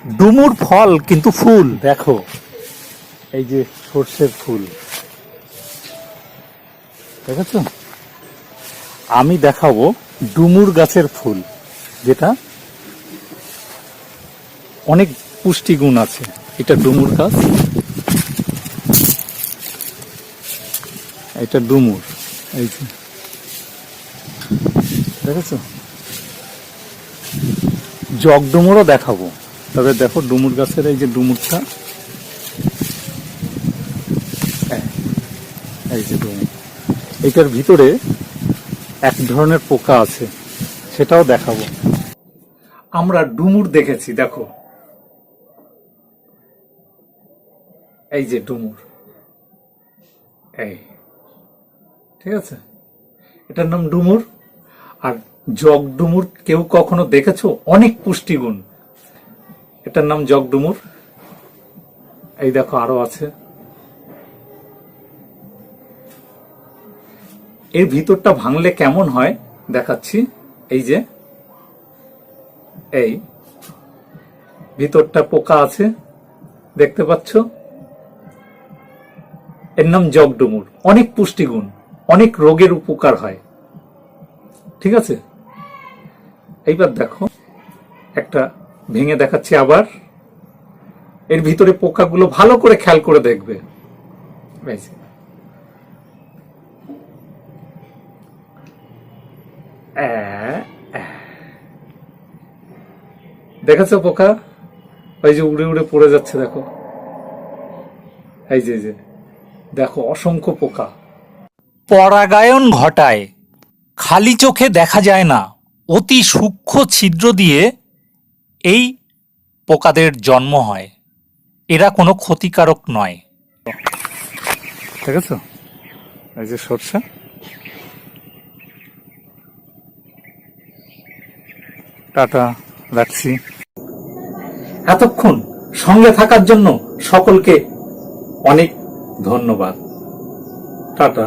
ডুমুর ফল কিন্তু ফুল দেখো, এই যে সর্ষের ফুল দেখেছো। আমি দেখাবো ডুমুর গাছের ফুল, যেটা অনেক পুষ্টিগুণ আছে। এটা ডুমুর গাছ, এটা ডুমুর, এই যে দেখেছো। জগ ডুমুরও দেখাবো, তবে দেখো ডুমুর গাছের এই যে ডুমুরটা, এই যে ডুমুর, এটার ভিতরে এক ধরনের পোকা আছে, সেটাও দেখাবো। আমরা ডুমুর দেখেছি, দেখো এই যে ডুমুর, এই ঠিক আছে, এটার নাম ডুমুর। আর জগ ডুমুর কেউ কখনো দেখেছো? অনেক পুষ্টিগুণ, এটার নাম জগ ডুমুর। এই দেখো আরো আছে, এর ভিতরটা ভাঙলে কেমন হয় দেখাচ্ছি। এই যে এই ভিতরটা পোকা আছে, দেখতে পাচ্ছ, এর নাম জগ ডুমুর। অনেক পুষ্টিগুণ, অনেক রোগের উপকার হয়, ঠিক আছে। এইবার দেখো একটা ভেঙে দেখাচ্ছি আবার, এর ভিতরে পোকাগুলো ভালো করে খেয়াল করে দেখবে। দেখেছো পোকা, ওই যে উড়ে উড়ে পড়ে যাচ্ছে, দেখো এই যে দেখো অসংখ্য পোকা। পরাগায়ন ঘটায়, খালি চোখে দেখা যায় না, অতি সূক্ষ্ম ছিদ্র দিয়ে এই পোকাদের জন্ম হয়। এরা কোনো ক্ষতিকারক নয়, দেখেছো। এই যে সরষে, টাটা, রাখছি। এতক্ষণ সঙ্গে থাকার জন্য সকলকে অনেক ধন্যবাদ, টাটা।